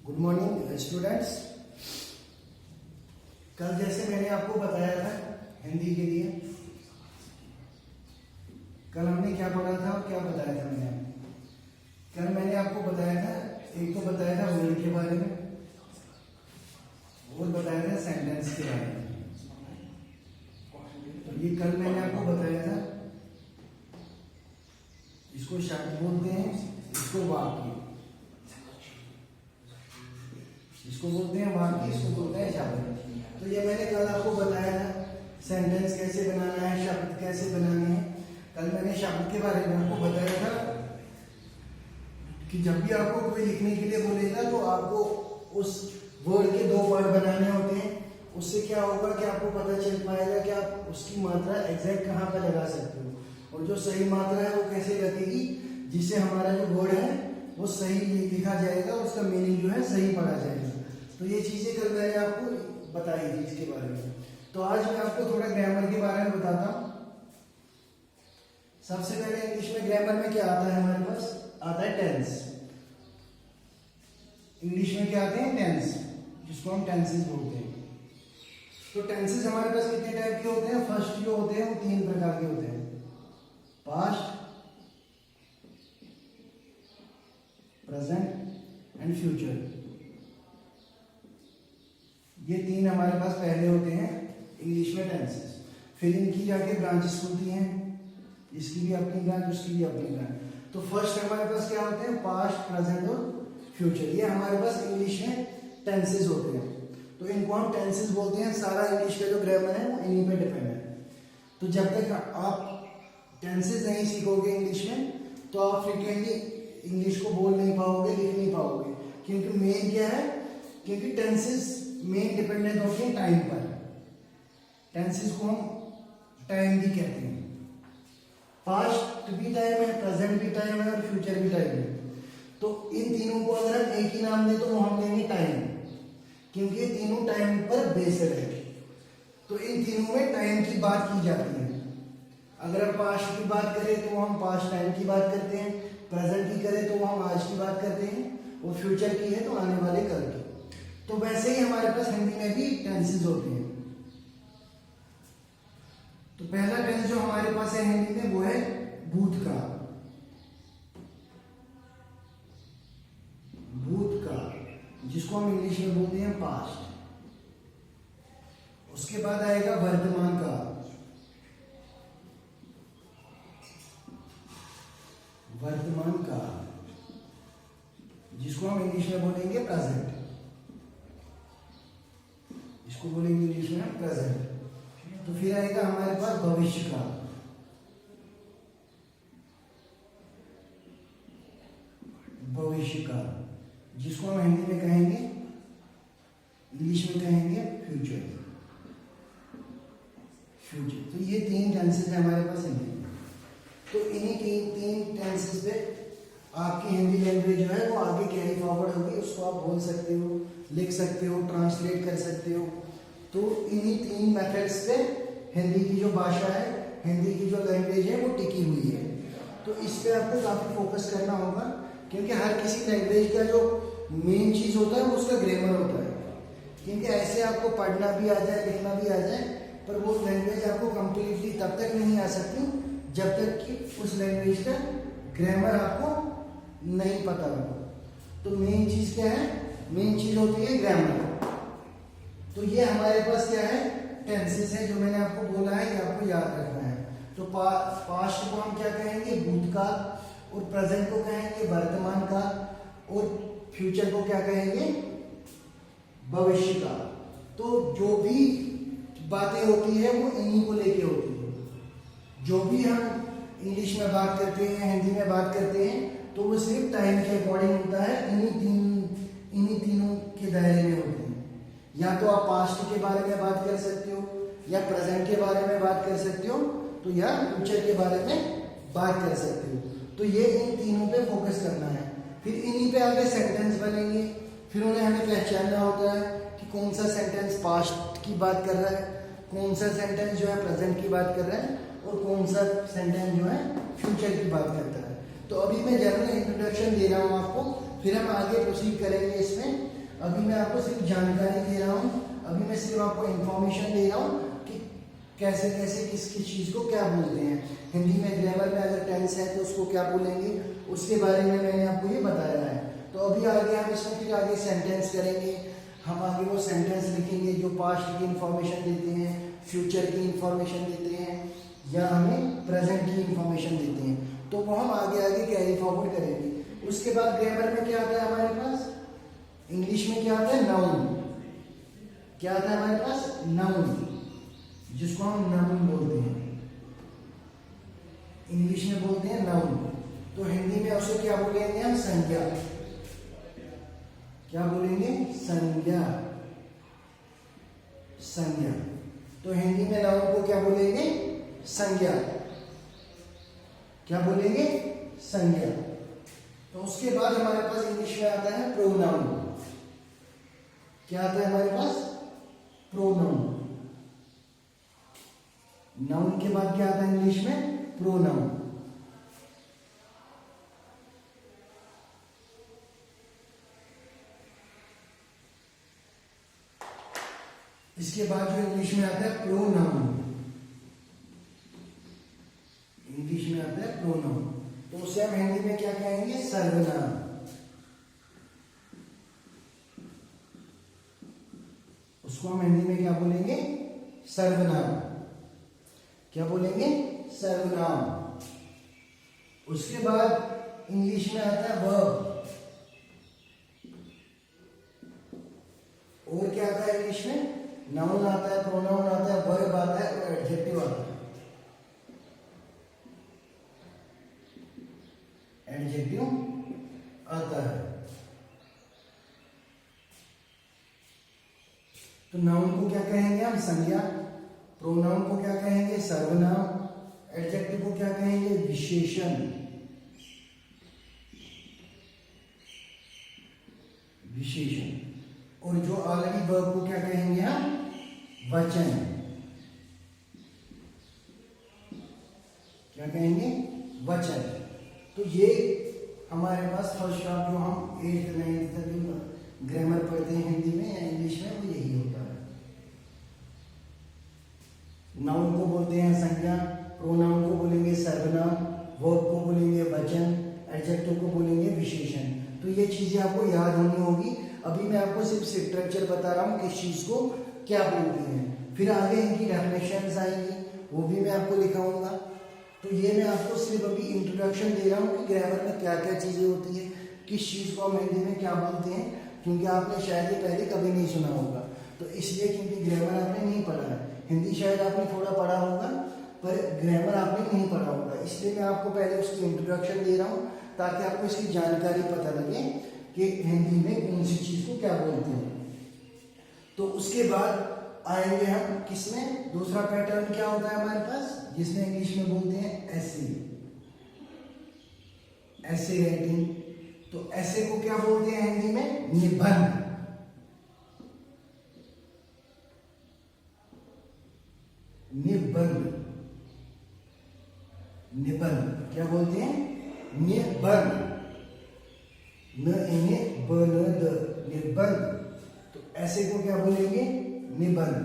Good morning students. कल जैसे मैंने आपको बताया था हिंदी के लिए, कल हमने क्या पढ़ा था और क्या बताया था कल मैंने आपको बताया था, एक तो बताया था वर्ड के बारे में और बताया था सेंटेंस के बारे में। तो ये कल मैंने आपको बताया था, इसको शब्द बोलते हैं, इसको वाक्य, इसको बोलते हैं वाक्य, इसको बोलते हैं शब्द। तो ये मैंने कल आपको बताया था सेंटेंस कैसे बनाना है, शब्द कैसे बनाने हैं। कल मैंने शब्द के बारे में आपको बताया था कि जब भी आपको कोई लिखने के लिए बोलेगा तो आपको उस वर्ड के दो वर्ड बनाने होते हैं। उससे क्या होगा कि आपको पता चल पाएगा कि आप उसकी मात्रा एग्जैक्ट कहाँ पर लगा सकते हो, और जो सही मात्रा है वो कैसे लगेगी, जिससे हमारा जो वर्ड है वो सही लिखा जाएगा, उसका मीनिंग जो है सही पढ़ा जाएगा। तो ये चीजें कल मैंने आपको बताई थी इसके बारे में। तो आज मैं आपको थोड़ा ग्रामर के बारे में बताता हूँ। सबसे पहले इंग्लिश में ग्रामर में क्या आता है, हमारे पास आता है टेंस। इंग्लिश में क्या आते हैं, टेंस, जिसको हम टेंसेस बोलते हैं। तो टेंसेस हमारे पास कितने टाइप के होते हैं? फर्स्ट जो होते हैं वो 3 प्रकार के होते हैं, पास्ट, प्रेजेंट एंड फ्यूचर। ये 3 हमारे पास पहले होते हैं इंग्लिश में टेंसेस। फिर इनकी जाके ब्रांचेस खुलती हैं, इसकी भी अपनी ब्रांच, उसकी भी अपनी ब्रांच। तो फर्स्ट हमारे पास क्या होते हैं, पास्ट, प्रेजेंट और फ्यूचर। ये हमारे पास इंग्लिश में टेंसेस होते हैं। तो इनको हम टेंसेस बोलते हैं। सारा इंग्लिश का जो ग्रामर है वो इन्हीं पे डिपेंड है। तो जब तक आप टेंसेस नहीं सीखोगे इंग्लिश में तो आप फ्रिक्वेंटली इंग्लिश को बोल नहीं पाओगे, लिख नहीं पाओगे। क्योंकि मेन क्या है, क्योंकि टेंसेस मेन डिपेंडेंट होते हैं टाइम पर। टेंसेस को हम टाइम भी कहते हैं। पास्ट भी टाइम है, प्रेजेंट भी टाइम है और फ्यूचर भी टाइम है। तो इन तीनों को अगर हम एक ही नाम दें तो हम लेंगे टाइम, क्योंकि ये तीनों टाइम पर बेस्ड है। तो इन तीनों में टाइम की बात की जाती है। अगर हम पास्ट की बात करें तो हम पास्ट टाइम की बात करते हैं, प्रेजेंट की करें तो हम आज की बात करते हैं, और फ्यूचर की है तो आने वाले कल की। तो वैसे ही हमारे पास हिंदी में भी टेंसेस होते हैं। तो पहला टेंस जो हमारे पास है हिंदी में वो है भूतकाल। भूतकाल, जिसको हम इंग्लिश में बोलते हैं पास्ट। उसके बाद आएगा वर्तमान काल। वर्तमान काल, जिसको हम इंग्लिश में बोलेंगे प्रेजेंट। इसको बोलेंगे इंग्लिश में प्रेजेंट। तो फिर आएगा हमारे पास भविष्य काल। भविष्य काल, जिसको हम हिंदी में कहेंगे, इंग्लिश में कहेंगे फ्यूचर। फ्यूचर। तो ये 3 टेंसेस है हमारे पास हिंदी में। तो इन्हीं 3 टेंसेस पे आपकी हिंदी लैंग्वेज जो है वो आगे कैरी फॉरवर्ड होगी। उसको आप बोल सकते हो, लिख सकते हो, ट्रांसलेट कर सकते हो। तो इन्हीं 3 मेथड्स पे हिंदी की जो भाषा है, हिंदी की जो लैंग्वेज है वो टिकी हुई है। तो इस पे आपको काफ़ी फोकस करना होगा, क्योंकि हर किसी लैंग्वेज का जो मेन चीज़ होता है वो उसका ग्रामर होता है। क्योंकि ऐसे आपको पढ़ना भी आ जाए, लिखना भी आ जाए, पर वो लैंग्वेज आपको कम्प्लीटली तब तक नहीं आ सकती जब तक कि उस लैंग्वेज का ग्रामर आपको नहीं पता हो। तो मेन चीज़ क्या है, मेन चीज़ होती है ग्रामर। तो ये हमारे पास क्या है, टेंसेस है, जो मैंने आपको बोला है, ये आपको याद रखना है। तो पास्ट को हम क्या कहेंगे, भूतकाल, और प्रेजेंट को कहेंगे वर्तमान काल, और फ्यूचर को क्या कहेंगे, भविष्य काल। तो जो भी बातें होती है वो इन्हीं को लेके होती है। जो भी हम इंग्लिश में बात करते हैं, हिंदी में बात करते हैं, तो वो सिर्फ टाइम के अकॉर्डिंग होता है। इन्हीं तीनों के दायरे में होते हैं। या तो आप पास्ट के बारे में बात कर सकते हो, या प्रेजेंट के बारे में बात कर सकते हो, तो या फ्यूचर के बारे में बात कर सकते हो। तो ये इन तीनों पे फोकस करना है। फिर इन्हीं पे आगे सेंटेंस बनेंगे। फिर उन्हें हमें पहचानना होता है कि कौन सा सेंटेंस पास्ट की बात कर रहा है, कौन सा सेंटेंस जो है प्रेजेंट की बात कर रहा है, और कौन सा सेंटेंस जो है फ्यूचर की बात करता है। तो अभी मैं जनरल इंट्रोडक्शन दे रहा हूँ आपको, फिर हम आगे प्रोसीड करेंगे इसमें। अभी मैं आपको सिर्फ जानकारी दे रहा हूँ, अभी मैं सिर्फ आपको इंफॉर्मेशन दे रहा हूँ कि कैसे कैसे किस किस चीज़ को क्या बोलते हैं। हिंदी में ग्रामर में अगर टेंस है तो उसको क्या बोलेंगे, उसके बारे में मैंने आपको ये बताया है। तो अभी आगे हम इसमें फिर आगे सेंटेंस करेंगे, हम आगे वो सेंटेंस लिखेंगे जो पास्ट की इंफॉर्मेशन देते हैं, फ्यूचर की इंफॉर्मेशन देते हैं, या हमें प्रेजेंट की इंफॉर्मेशन देते हैं। तो वो हम आगे आगे कैरी फॉरवर्ड करेंगे। उसके बाद ग्रामर में क्या आता है हमारे पास, इंग्लिश में क्या आता है, नाउन। क्या आता है हमारे पास, नाउन, जिसको हम नाउन बोलते हैं, इंग्लिश में बोलते हैं नाउन। तो हिंदी में उसे क्या बोलेंगे हम, संज्ञा। क्या बोलेंगे, संज्ञा, संज्ञा। तो हिंदी में नाउन को क्या बोलेंगे, संज्ञा। क्या बोलेंगे, संज्ञा। तो उसके बाद हमारे पास इंग्लिश में आता है प्रोनाउन। क्या आता है हमारे पास, प्रोनाउन। नाउन के बाद क्या आता है इंग्लिश में, प्रोनाउन। इसके बाद जो इंग्लिश में आता है प्रोनाउन, इंग्लिश में आता है प्रोनाउन। तो उसे हम हिंदी में क्या कहेंगे, सर्वनाम। उसको हम हिंदी में क्या बोलेंगे, सर्वनाम। क्या बोलेंगे, सर्वनाम। उसके बाद इंग्लिश में आता है वर्ब। और क्या आता है इंग्लिश में, नाउन आता है, प्रोनाउन आता है, वर्ब आता है और एडजेक्टिव आता है। एडजेक्टिव आता है। तो नाउन को क्या कहेंगे हम, संज्ञा। प्रोनाउन को क्या कहेंगे, सर्वनाम। एडजेक्टिव को क्या कहेंगे, विशेषण, विशेषण। और जो ऑलरेडी वर्ब को क्या कहेंगे हम, वचन। क्या कहेंगे, वचन। तो ये हमारे पास फर्स्ट ऑफ जो हम 8th 9th तक ग्रामर पढ़ते हैं हिंदी में या इंग्लिश में, वो यही होता है। नाउन को बोलते हैं संज्ञा, प्रोनाउन को बोलेंगे सर्वनाम, वर्ब को बोलेंगे वचन, एडजेक्टिव को बोलेंगे विशेषण। तो ये चीजें आपको याद होनी होगी। अभी मैं आपको सिर्फ स्ट्रक्चर बता रहा हूँ किस चीज को क्या बोलते हैं, फिर आगे इनकी डेफिनेशंस आएंगी, वो भी मैं आपको दिखाऊंगा। तो ये मैं आपको सिर्फ अभी इंट्रोडक्शन दे रहा हूँ कि ग्रामर में क्या क्या चीजें होती है, किस चीज को हम हिंदी में क्या बोलते हैं, क्योंकि आपने शायद ये पहले कभी नहीं सुना होगा। तो इसलिए क्योंकि ग्रामर आपने नहीं पढ़ा है, हिंदी शायद आपने थोड़ा पढ़ा होगा पर ग्रामर आपने नहीं पढ़ा होगा, इसलिए मैं आपको पहले उसकी इंट्रोडक्शन दे रहा हूँ ताकि आपको इसकी जानकारी पता लगे कि हिंदी में कौन सी चीज को क्या बोलते हैं। तो उसके बाद आएंगे हम किसमें, दूसरा पैटर्न क्या होता है हमारे पास, जिसमें इंग्लिश में बोलते हैं ऐसे, ऐसे राइटिंग। तो ऐसे को क्या बोलते हैं हिंदी में, निबंध। निबंध, निबंध क्या बोलते हैं, निबंध, न इन्हें ब न द, निबंध। तो ऐसे को क्या बोलेंगे, निबंध।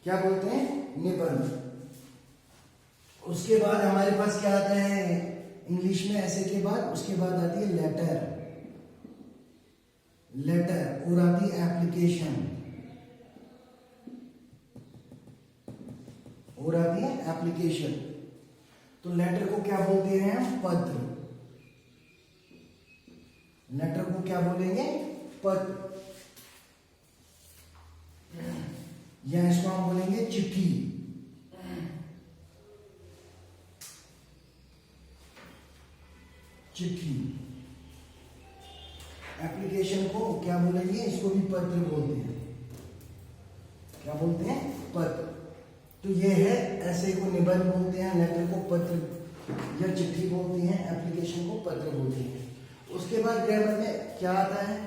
क्या बोलते हैं, निबंध। उसके बाद हमारे पास क्या आता है इंग्लिश में ऐसे के बाद, उसके बाद आती है लेटर, लेटर। और आती है एप्लीकेशन, और आती है एप्लीकेशन। तो लेटर को क्या बोलते हैं हम, पत्र। लेटर को क्या बोलेंगे, पत्र, या इसको हम बोलेंगे चिट्ठी। चिट्ठी। एप्लीकेशन को क्या बोलेंगे, इसको भी पत्र बोलते हैं। क्या बोलते हैं, पत्र। तो ये है, ऐसे को निबंध बोलते हैं, लेटर को पत्र या चिट्ठी बोलते हैं, एप्लीकेशन को पत्र बोलते हैं। उसके बाद ग्रामर में क्या आता है,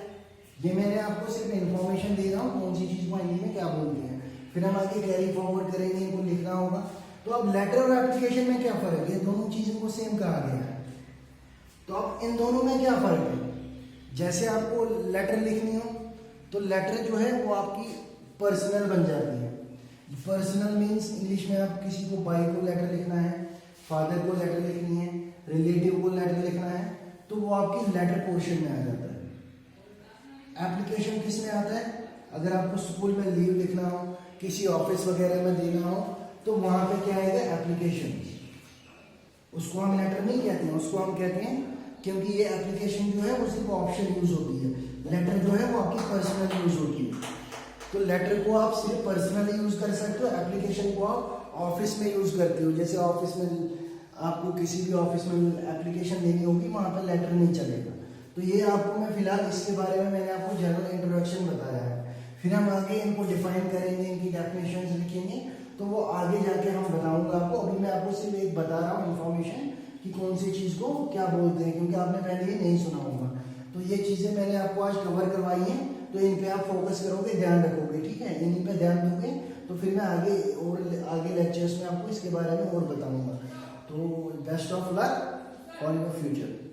ये मैंने आपको सिर्फ इंफॉर्मेशन दे रहा हूँ कौन सी चीज को हिंदी में क्या बोलते हैं, फिर हम आगे कैरी फॉरवर्ड करेंगे, इनको लिखना होगा। तो अब लेटर और एप्लीकेशन में क्या फर्क है, दोनों चीजों को सेम कहा गया है। तो अब इन दोनों में क्या फर्क है, जैसे आपको लेटर लिखनी हो तो लेटर जो है वो आपकी पर्सनल बन जाती है। पर्सनल मीन्स इंग्लिश में आप किसी को भाई को लेटर लिखना है, फादर को लेटर लिखनी है, रिलेटिव को लेटर लिखना है, तो वो आपकी लेटर पोर्शन में आ जाता है। एप्लीकेशन किस में आता है? अगर आपको स्कूल में लीव लिखना हो, किसी ऑफिस वगैरह में देना हो, तो वहां पे क्या आएगा? एप्लीकेशन। उसको हम लेटर नहीं कहते हैं, उसको हम कहते हैं, क्योंकि ये एप्लीकेशन जो है वो सिर्फ ऑप्शन यूज होती है, लेटर जो है वो आपकी पर्सनल यूज होती है। तो लेटर को आप सिर्फ पर्सनली यूज कर सकते हो, एप्लीकेशन को आप ऑफिस में यूज करते हो। जैसे ऑफिस में आपको किसी भी ऑफिस में एप्लीकेशन देनी होगी, वहां पर लेटर नहीं चलेगा। तो ये आपको मैं फिलहाल इसके बारे में मैंने आपको जनरल इंट्रोडक्शन बताया है। फिर हम आगे इनको डिफाइन करेंगे, इनकी डेफिनेशंस लिखेंगे, तो वो आगे जाके हम बताऊंगा आपको। अभी मैं आपको सिर्फ एक बता रहा हूँ इन्फॉर्मेशन कि कौन सी चीज को क्या बोलते हैं, क्योंकि आपने पहले ये नहीं सुना होगा। तो ये चीजें मैंने आपको आज कवर करवाई हैं, तो इन पे आप फोकस करोगे, ध्यान रखोगे, ठीक है? इन पे ध्यान दोगे तो फिर मैं आगे लेक्चर्स में आपको इसके बारे में और बताऊंगा। तो best of luck for your future.